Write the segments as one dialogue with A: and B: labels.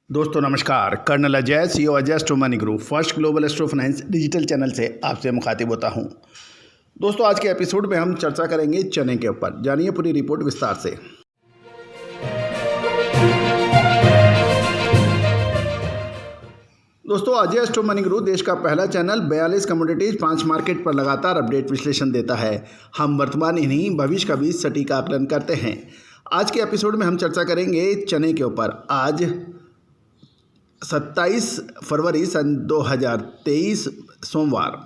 A: दोस्तों नमस्कार। Colonel Ajay CEO Ajay astro money group first global astro finance digital channel से आपसे मुखातिब होता हूं। दोस्तों आज के एपिसोड में हम चर्चा करेंगे चने के ऊपर। जानिए पूरी रिपोर्ट विस्तार से। दोस्तों अजय एस्ट्रो मनी ग्रुप देश का पहला चैनल 42 कमोडिटीज 5 मार्केट पर लगातार अपडेट विश्लेषण देता है। हम वर्तमान ही नहीं भविष्य का भी सटीक आकलन करते हैं। आज के एपिसोड में हम चर्चा करेंगे चने के ऊपर। आज 27 फरवरी सन 2023 सोमवार।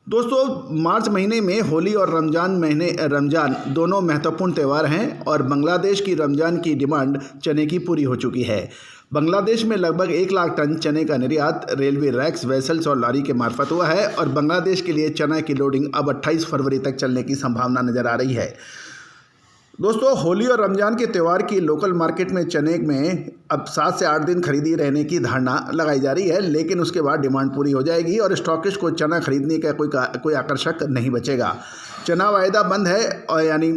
A: दोस्तों मार्च महीने में होली और रमज़ान दोनों महत्वपूर्ण त्यौहार हैं और बांग्लादेश की रमज़ान की डिमांड चने की पूरी हो चुकी है। बांग्लादेश में लगभग 1 लाख टन चने का निर्यात रेलवे रैक्स, वेसल्स और लॉरी के मार्फत हुआ है और बांग्लादेश के लिए चना की लोडिंग अब 28 फरवरी तक चलने की संभावना नज़र आ रही है। दोस्तों होली और रमज़ान के त्यौहार की लोकल मार्केट में चने में अब 7 से 8 दिन खरीदी रहने की धारणा लगाई जा रही है, लेकिन उसके बाद डिमांड पूरी हो जाएगी और स्टॉकिस्ट को चना खरीदने का कोई आकर्षक नहीं बचेगा। चना वायदा बंद है और यानी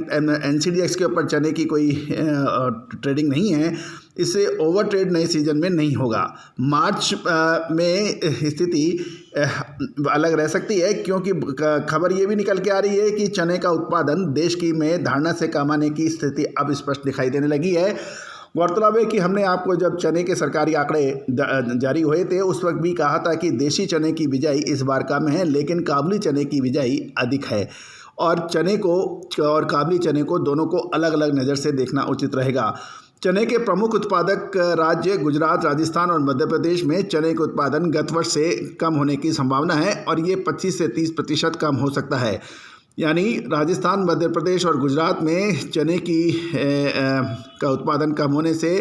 A: NCDX के ऊपर चने की कोई ट्रेडिंग नहीं है। इससे ओवर ट्रेड नए सीजन में नहीं होगा। मार्च में स्थिति अलग रह सकती है क्योंकि खबर ये भी निकल के आ रही है कि चने का उत्पादन देश की में धारणा से कम आने की स्थिति अब स्पष्ट दिखाई देने लगी है। गौरतलब है कि हमने आपको जब चने के सरकारी आंकड़े जारी हुए थे उस वक्त भी कहा था कि देशी चने की बिजाई इस बार कम है, लेकिन काबुली चने की बिजाई अधिक है और चने को और काबुली चने को दोनों को अलग अलग नज़र से देखना उचित रहेगा। चने के प्रमुख उत्पादक राज्य गुजरात, राजस्थान और मध्य प्रदेश में चने के उत्पादन गत वर्ष से कम होने की संभावना है और ये 25 से 30% कम हो सकता है। यानी राजस्थान, मध्य प्रदेश और गुजरात में चने का उत्पादन कम होने से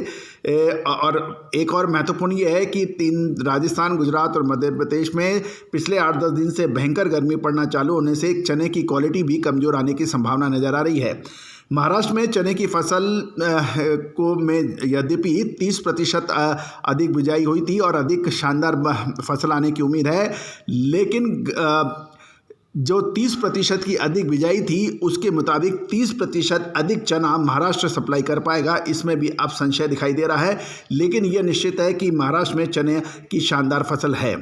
A: और एक और महत्वपूर्ण ये है कि राजस्थान, गुजरात और मध्य प्रदेश में पिछले 8-10 दिन से भयंकर गर्मी पड़ना चालू होने से चने की क्वालिटी भी कमज़ोर आने की संभावना नज़र आ रही है। महाराष्ट्र में चने की फसल में यद्यपि 30% अधिक बिजाई हुई थी और अधिक शानदार फसल आने की उम्मीद है, लेकिन जो 30% की अधिक बिजाई थी उसके मुताबिक 30% अधिक चना महाराष्ट्र सप्लाई कर पाएगा, इसमें भी अब संशय दिखाई दे रहा है। लेकिन यह निश्चित है कि महाराष्ट्र में चने की शानदार फसल है।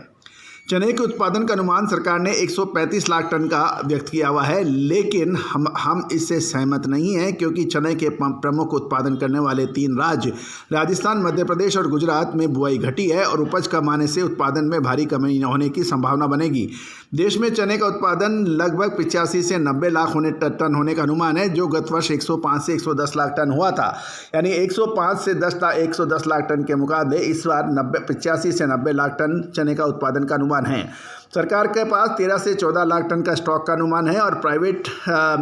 A: चने के उत्पादन का अनुमान सरकार ने 135 लाख टन का व्यक्त किया हुआ है, लेकिन हम इससे सहमत नहीं हैं क्योंकि चने के प्रमुख उत्पादन करने वाले 3 राज्य राजस्थान, मध्य प्रदेश और गुजरात में बुआई घटी है और उपज कम आने से उत्पादन में भारी कमी होने की संभावना बनेगी। देश में चने का उत्पादन लगभग 85 से 90 लाख टन होने का अनुमान है, जो गत वर्ष 105 से 110 लाख टन हुआ था। यानी 105 से 110 लाख टन के मुकाबले इस बार 85 से 90 लाख टन चने का उत्पादन का अनुमान है। सरकार के पास 13 से 14 लाख टन का स्टॉक का अनुमान है और प्राइवेट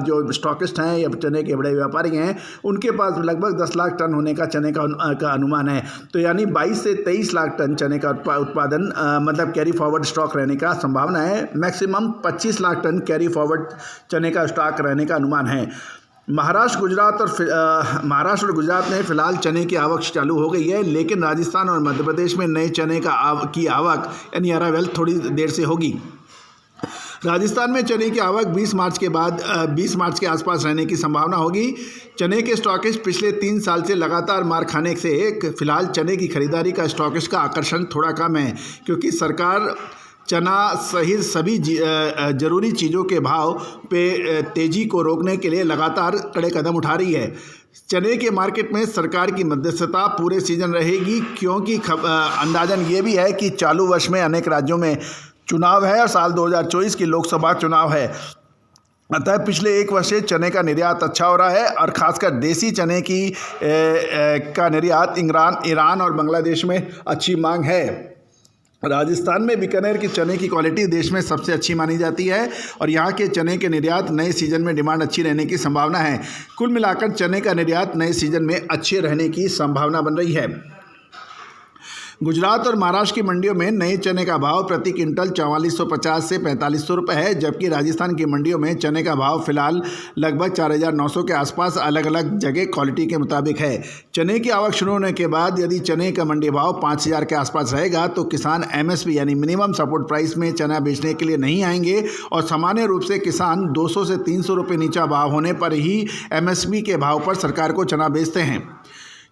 A: जो स्टॉकिस्ट हैं या चने के बड़े व्यापारी हैं उनके पास लगभग 10 लाख टन होने का चने का अनुमान है। तो यानी 22 से 23 लाख टन चने का उत्पादन मतलब कैरी फॉरवर्ड स्टॉक रहने का संभावना है। Maximum 25 lakh ton carry forward चने का स्टॉक रहने का अनुमान है। महाराष्ट्र और गुजरात में फिलहाल चने की आवक चालू हो गई है, लेकिन राजस्थान और मध्य प्रदेश में नए चने की आवक यानी अराइवल थोड़ी देर से होगी। राजस्थान में चने की आवक 20 मार्च के आसपास रहने की संभावना होगी। चने के स्टॉकिस्ट पिछले 3 साल से लगातार मार खाने से फिलहाल चने की खरीदारी का स्टॉकिस्ट का आकर्षण थोड़ा कम है क्योंकि सरकार चना सहित सभी जरूरी चीज़ों के भाव पे तेज़ी को रोकने के लिए लगातार कड़े कदम उठा रही है। चने के मार्केट में सरकार की मध्यस्थता पूरे सीजन रहेगी क्योंकि अंदाजन ये भी है कि चालू वर्ष में अनेक राज्यों में चुनाव है और साल 2024 की लोकसभा चुनाव है। अतः पिछले 1 वर्ष से चने का निर्यात अच्छा हो रहा है और ख़ासकर देसी चने का निर्यात ईरान और बांग्लादेश में अच्छी मांग है। राजस्थान में बीकानेर की चने की क्वालिटी देश में सबसे अच्छी मानी जाती है और यहाँ के चने के निर्यात नए सीजन में डिमांड अच्छी रहने की संभावना है। कुल मिलाकर चने का निर्यात नए सीजन में अच्छे रहने की संभावना बन रही है। गुजरात और महाराष्ट्र की मंडियों में नए चने का भाव प्रति क्विंटल 4450 से 4500 रुपये है, जबकि राजस्थान की मंडियों में चने का भाव फिलहाल लगभग 4900 के आसपास अलग अलग जगह क्वालिटी के मुताबिक है। चने की आवक शुरू होने के बाद यदि चने का मंडी भाव 5000 के आसपास रहेगा तो किसान MSP यानी मिनिमम सपोर्ट प्राइस में चना बेचने के लिए नहीं आएंगे और सामान्य रूप से किसान 200 से 300 रुपये नीचा भाव होने पर ही MSP के भाव पर सरकार को चना बेचते हैं।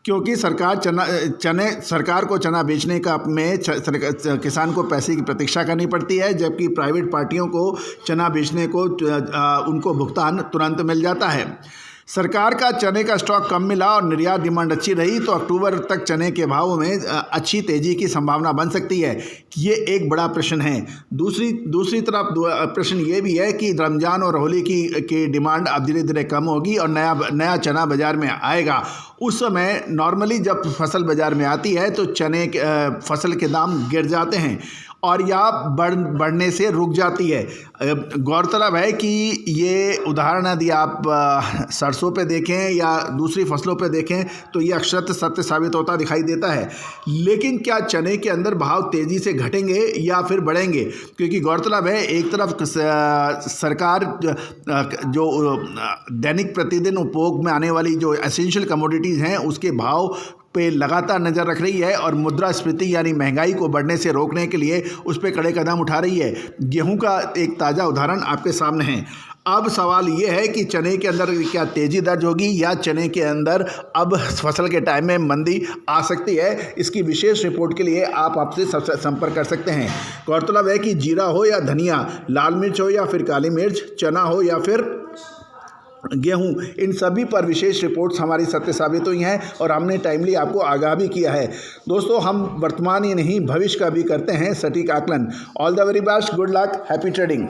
A: क्योंकि सरकार को चना बेचने का में किसान को पैसे की प्रतीक्षा करनी पड़ती है, जबकि प्राइवेट पार्टियों को चना बेचने को उनको भुगतान तुरंत मिल जाता है। सरकार का चने का स्टॉक कम मिला और निर्यात डिमांड अच्छी रही तो अक्टूबर तक चने के भाव में अच्छी तेजी की संभावना बन सकती है। ये एक बड़ा प्रश्न है। दूसरी तरफ प्रश्न ये भी है कि रमज़ान और होली की डिमांड अब धीरे धीरे कम होगी और नया चना बाज़ार में आएगा। उस समय नॉर्मली जब फसल बाज़ार में आती है तो चने फसल के दाम गिर जाते हैं और या बढ़ने से रुक जाती है। गौरतलब है कि ये उदाहरण यदि आप सरसों पे देखें या दूसरी फसलों पे देखें तो ये अक्षरशः सत्य साबित होता दिखाई देता है। लेकिन क्या चने के अंदर भाव तेज़ी से घटेंगे या फिर बढ़ेंगे? क्योंकि गौरतलब है एक तरफ सरकार जो दैनिक प्रतिदिन उपभोग में आने वाली जो एसेंशियल कमोडिटीज़ हैं उसके भाव पे लगातार नज़र रख रही है और मुद्रास्फीति यानी महंगाई को बढ़ने से रोकने के लिए उस पर कड़े कदम उठा रही है। गेहूं का एक ताज़ा उदाहरण आपके सामने है। अब सवाल ये है कि चने के अंदर क्या तेज़ी दर्ज होगी या चने के अंदर अब फसल के टाइम में मंदी आ सकती है। इसकी विशेष रिपोर्ट के लिए आप आपसे संपर्क कर सकते हैं। गौरतलब है कि जीरा हो या धनिया, लाल मिर्च हो या फिर काली मिर्च, चना हो या फिर गेहूं, इन सभी पर विशेष रिपोर्ट्स हमारी सत्य साबित हुई हैं और हमने टाइमली आपको आगाह भी किया है। दोस्तों, हम वर्तमान ही नहीं भविष्य का भी करते हैं सटीक आकलन। All the very best, good luck, happy trading.